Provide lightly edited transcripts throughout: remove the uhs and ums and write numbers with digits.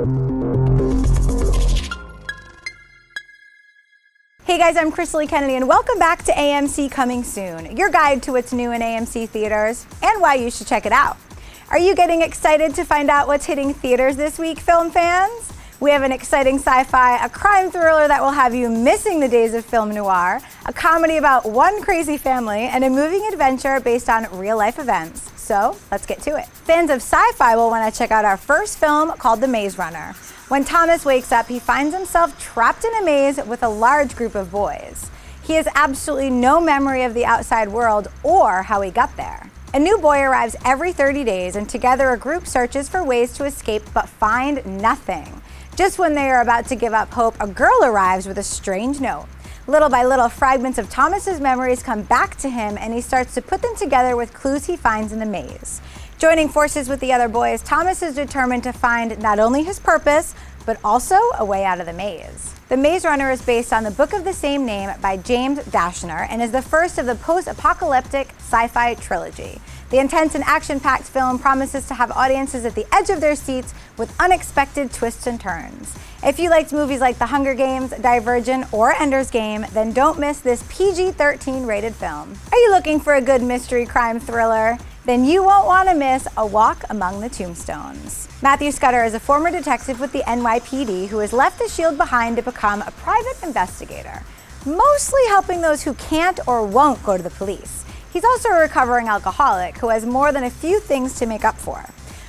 Hey guys, I'm Crystal Kennedy and welcome back to AMC Coming Soon, your guide to what's new in AMC theaters and why you should check it out. Are you getting excited to find out what's hitting theaters this week, film fans? We have an exciting sci-fi, a crime thriller that will have you missing the days of film noir, a comedy about one crazy family, and a moving adventure based on real-life events. So, let's get to it. Fans of sci-fi will want to check out our first film called The Maze Runner. When Thomas wakes up, he finds himself trapped in a maze with a large group of boys. He has absolutely no memory of the outside world or how he got there. A new boy arrives every 30 days, and together a group searches for ways to escape but find nothing. Just when they are about to give up hope, a girl arrives with a strange note. Little by little, fragments of Thomas's memories come back to him, and he starts to put them together with clues he finds in the maze. Joining forces with the other boys, Thomas is determined to find not only his purpose, but also a way out of the maze. The Maze Runner is based on the book of the same name by James Dashner and is the first of the post-apocalyptic sci-fi trilogy. The intense and action-packed film promises to have audiences at the edge of their seats with unexpected twists and turns. If you liked movies like The Hunger Games, Divergent, or Ender's Game, then don't miss this PG-13 rated film. Are you looking for a good mystery crime thriller? Then you won't want to miss A Walk Among the Tombstones. Matthew Scudder is a former detective with the NYPD who has left the shield behind to become a private investigator, mostly helping those who can't or won't go to the police. He's also a recovering alcoholic who has more than a few things to make up for.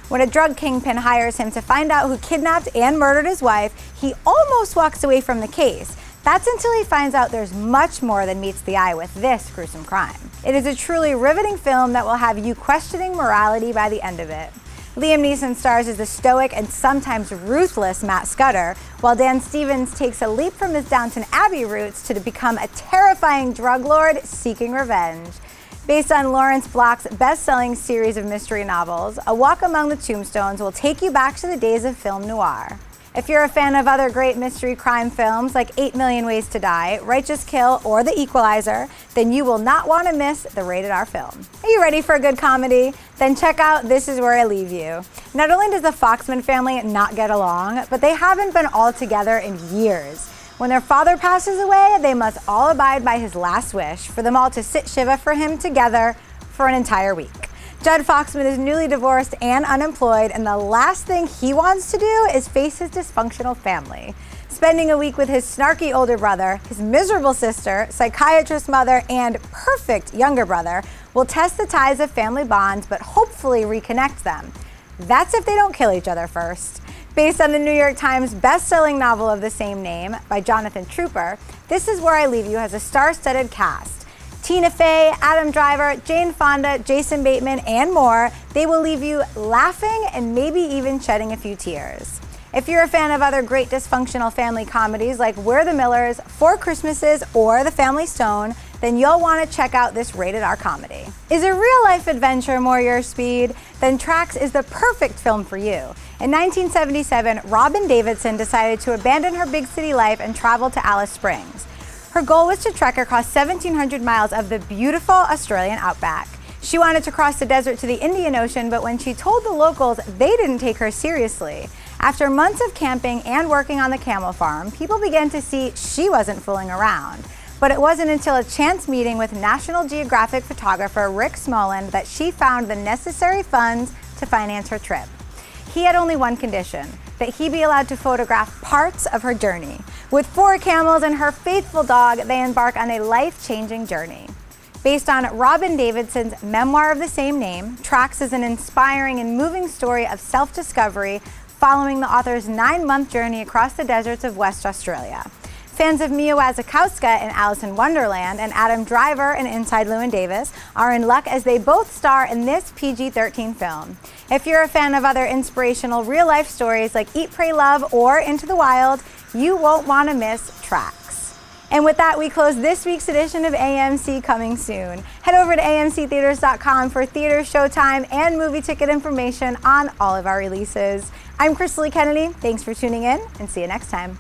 When a drug kingpin hires him to find out who kidnapped and murdered his wife, he almost walks away from the case. That's until he finds out there's much more than meets the eye with this gruesome crime. It is a truly riveting film that will have you questioning morality by the end of it. Liam Neeson stars as the stoic and sometimes ruthless Matt Scudder, while Dan Stevens takes a leap from his Downton Abbey roots to become a terrifying drug lord seeking revenge. Based on Lawrence Block's best-selling series of mystery novels, A Walk Among the Tombstones will take you back to the days of film noir. If you're a fan of other great mystery crime films like 8 Million Ways to Die, Righteous Kill, or The Equalizer, then you will not want to miss the rated R film. Are you ready for a good comedy? Then check out This Is Where I Leave You. Not only does the Foxman family not get along, but they haven't been all together in years. When their father passes away, they must all abide by his last wish for them all to sit Shiva for him together for an entire week. Judd Foxman is newly divorced and unemployed, and the last thing he wants to do is face his dysfunctional family. Spending a week with his snarky older brother, his miserable sister, psychiatrist mother, and perfect younger brother will test the ties of family bonds but hopefully reconnect them. That's if they don't kill each other first. Based on the New York Times best-selling novel of the same name by Jonathan Trooper, This Is Where I Leave You has a star-studded cast. Tina Fey, Adam Driver, Jane Fonda, Jason Bateman, and more. They will leave you laughing and maybe even shedding a few tears. If you're a fan of other great dysfunctional family comedies like We're the Millers, Four Christmases, or The Family Stone, then you'll want to check out this rated R comedy. Is a real-life adventure more your speed? Then Tracks is the perfect film for you. In 1977, Robin Davidson decided to abandon her big city life and travel to Alice Springs. Her goal was to trek across 1,700 miles of the beautiful Australian outback. She wanted to cross the desert to the Indian Ocean, but when she told the locals, they didn't take her seriously. After months of camping and working on the camel farm, people began to see she wasn't fooling around. But it wasn't until a chance meeting with National Geographic photographer Rick Smoland that she found the necessary funds to finance her trip. He had only one condition, that he be allowed to photograph parts of her journey. With 4 camels and her faithful dog, they embark on a life-changing journey. Based on Robin Davidson's memoir of the same name, Tracks is an inspiring and moving story of self-discovery following the author's 9-month journey across the deserts of West Australia. Fans of Mia Wasikowska in Alice in Wonderland and Adam Driver in Inside Llewyn Davis are in luck as they both star in this PG-13 film. If you're a fan of other inspirational real-life stories like Eat, Pray, Love or Into the Wild, you won't want to miss Tracks. And with that, we close this week's edition of AMC Coming Soon. Head over to amctheaters.com for theater, showtime, and movie ticket information on all of our releases. I'm Crystal Kennedy. Thanks for tuning in, and see you next time.